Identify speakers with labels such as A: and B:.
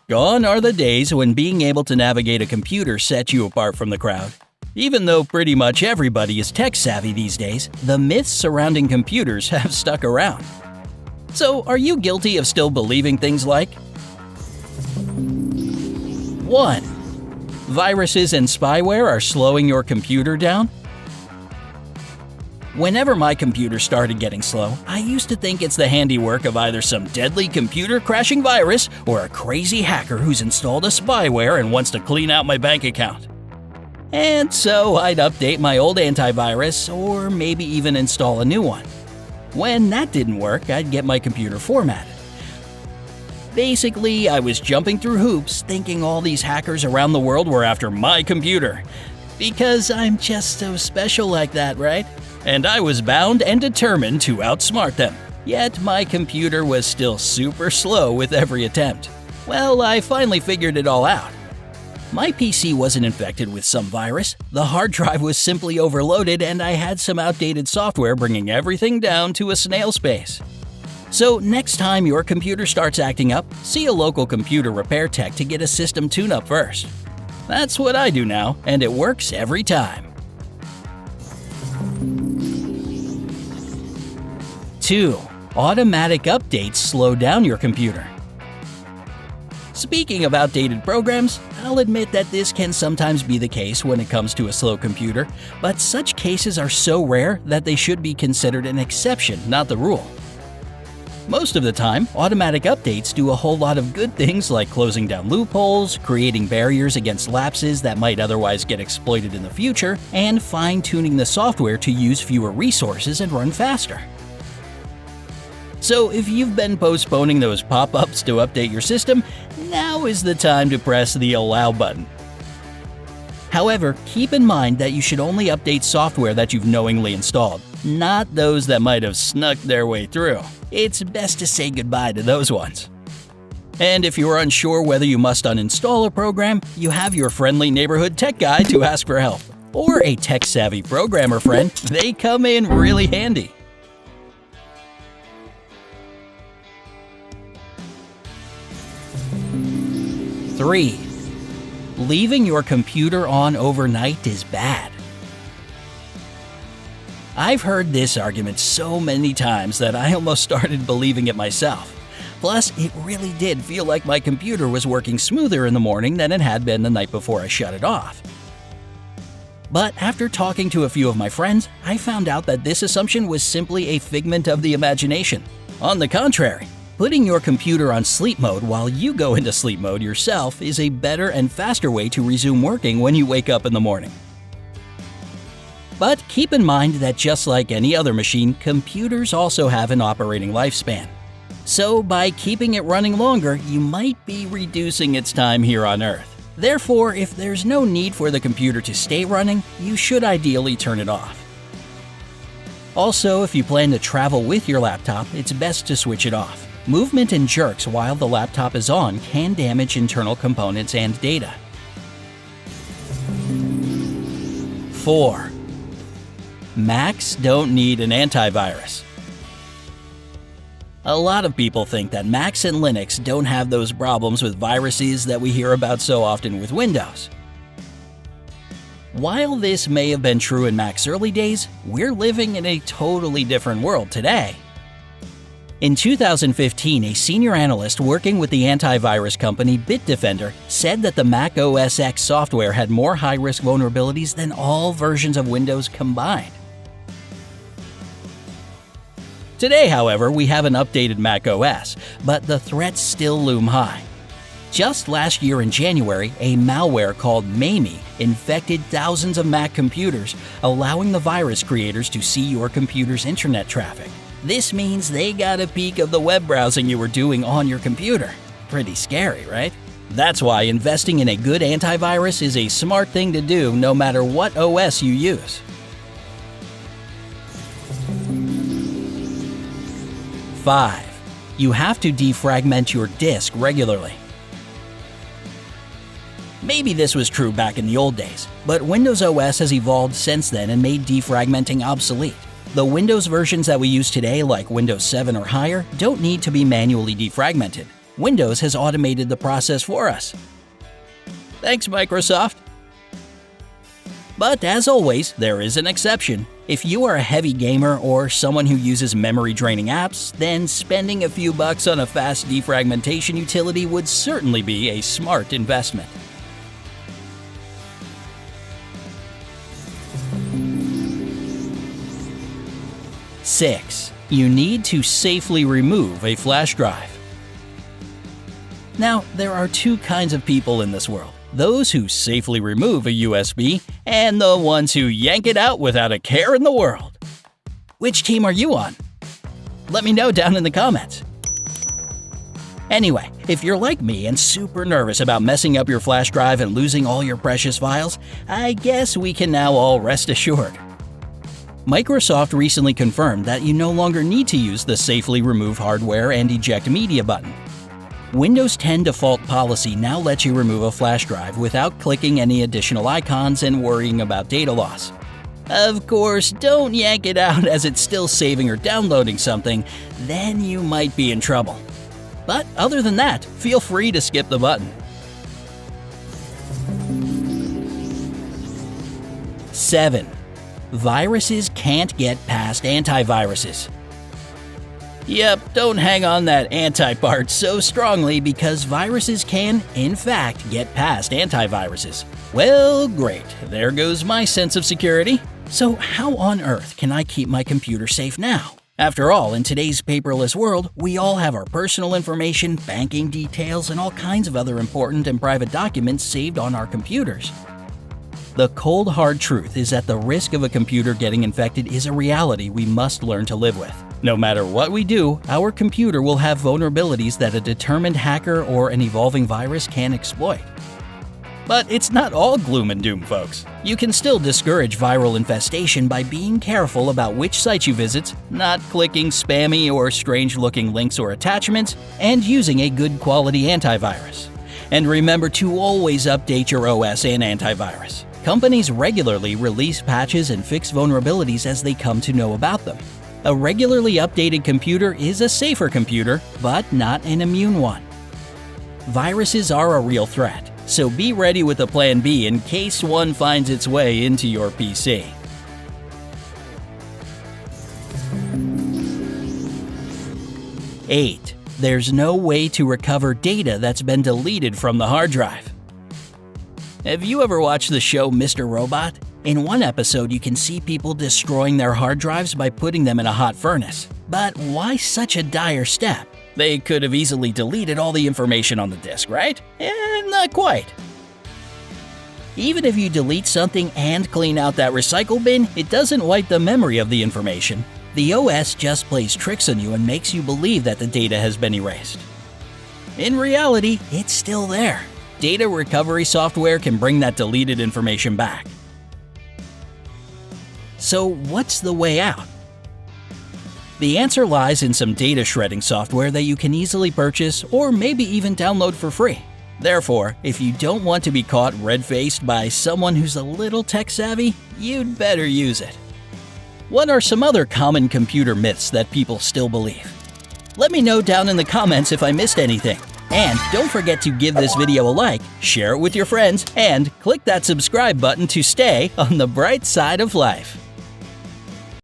A: Gone are the days when being able to navigate a computer set you apart from the crowd. Even though pretty much everybody is tech-savvy these days, the myths surrounding computers have stuck around. So, are you guilty of still believing things like 1. Viruses and spyware are slowing your computer down? Whenever my computer started getting slow, I used to think it's the handiwork of either some deadly computer-crashing virus or a crazy hacker who's installed a spyware and wants to clean out my bank account. And so I'd update my old antivirus or maybe even install a new one. When that didn't work, I'd get my computer formatted. Basically, I was jumping through hoops thinking all these hackers around the world were after my computer. Because I'm just so special like that, right? And I was bound and determined to outsmart them. Yet my computer was still super slow with every attempt. Well, I finally figured it all out. My PC wasn't infected with some virus. The hard drive was simply overloaded and I had some outdated software bringing everything down to a snail's pace. So next time your computer starts acting up, see a local computer repair tech to get a system tune-up first. That's what I do now, and it works every time. 2. Automatic updates slow down your computer. Speaking of outdated programs, I'll admit that this can sometimes be the case when it comes to a slow computer, but such cases are so rare that they should be considered an exception, not the rule. Most of the time, automatic updates do a whole lot of good things like closing down loopholes, creating barriers against lapses that might otherwise get exploited in the future, and fine-tuning the software to use fewer resources and run faster. So if you've been postponing those pop-ups to update your system, now is the time to press the Allow button. However, keep in mind that you should only update software that you've knowingly installed, not those that might have snuck their way through. It's best to say goodbye to those ones. And if you're unsure whether you must uninstall a program, you have your friendly neighborhood tech guy to ask for help. Or a tech-savvy programmer friend, they come in really handy. 3. Leaving your computer on overnight is bad. I've heard this argument so many times that I almost started believing it myself. Plus, it really did feel like my computer was working smoother in the morning than it had been the night before I shut it off. But after talking to a few of my friends, I found out that this assumption was simply a figment of the imagination. On the contrary, putting your computer on sleep mode while you go into sleep mode yourself is a better and faster way to resume working when you wake up in the morning. But keep in mind that just like any other machine, computers also have an operating lifespan. So by keeping it running longer, you might be reducing its time here on Earth. Therefore, if there's no need for the computer to stay running, you should ideally turn it off. Also, if you plan to travel with your laptop, it's best to switch it off. Movement and jerks while the laptop is on can damage internal components and data. 4. Macs don't need an antivirus. A lot of people think that Macs and Linux don't have those problems with viruses that we hear about so often with Windows. While this may have been true in Mac's early days, we're living in a totally different world today. In 2015, a senior analyst working with the antivirus company Bitdefender said that the Mac OS X software had more high-risk vulnerabilities than all versions of Windows combined. Today, however, we have an updated Mac OS, but the threats still loom high. Just last year in January, a malware called Mamie infected thousands of Mac computers, allowing the virus creators to see your computer's internet traffic. This means they got a peek of the web browsing you were doing on your computer. Pretty scary, right? That's why investing in a good antivirus is a smart thing to do no matter what OS you use. 5. You have to defragment your disk regularly. Maybe this was true back in the old days, but Windows OS has evolved since then and made defragmenting obsolete. The Windows versions that we use today, like Windows 7 or higher, don't need to be manually defragmented. Windows has automated the process for us. Thanks, Microsoft! But as always, there is an exception. If you are a heavy gamer or someone who uses memory-draining apps, then spending a few bucks on a fast defragmentation utility would certainly be a smart investment. Six, you need to safely remove a flash drive. Now, there are two kinds of people in this world. Those who safely remove a USB, and the ones who yank it out without a care in the world. Which team are you on? Let me know down in the comments. Anyway, if you're like me and super nervous about messing up your flash drive and losing all your precious files, I guess we can now all rest assured. Microsoft recently confirmed that you no longer need to use the Safely Remove Hardware and Eject Media button. Windows 10 default policy now lets you remove a flash drive without clicking any additional icons and worrying about data loss. Of course, don't yank it out as it's still saving or downloading something, then you might be in trouble. But other than that, feel free to skip the button. 7. Viruses can't get past antiviruses. Yep, don't hang on that anti part so strongly because viruses can, in fact, get past antiviruses. Well, great. There goes my sense of security. So how on earth can I keep my computer safe now? After all, in today's paperless world, we all have our personal information, banking details, and all kinds of other important and private documents saved on our computers. The cold hard truth is that the risk of a computer getting infected is a reality we must learn to live with. No matter what we do, our computer will have vulnerabilities that a determined hacker or an evolving virus can exploit. But it's not all gloom and doom, folks. You can still discourage viral infestation by being careful about which sites you visit, not clicking spammy or strange-looking links or attachments, and using a good quality antivirus. And remember to always update your OS and antivirus. Companies regularly release patches and fix vulnerabilities as they come to know about them. A regularly updated computer is a safer computer, but not an immune one. Viruses are a real threat, so be ready with a plan B in case one finds its way into your PC. 8. There's no way to recover data that's been deleted from the hard drive. Have you ever watched the show Mr. Robot? In one episode, you can see people destroying their hard drives by putting them in a hot furnace. But why such a dire step? They could have easily deleted all the information on the disk, right? Not quite. Even if you delete something and clean out that recycle bin, it doesn't wipe the memory of the information. The OS just plays tricks on you and makes you believe that the data has been erased. In reality, it's still there. Data recovery software can bring that deleted information back. So what's the way out? The answer lies in some data shredding software that you can easily purchase or maybe even download for free. Therefore, if you don't want to be caught red-faced by someone who's a little tech-savvy, you'd better use it. What are some other common computer myths that people still believe? Let me know down in the comments if I missed anything. And don't forget to give this video a like, share it with your friends, and click that subscribe button to stay on the bright side of life.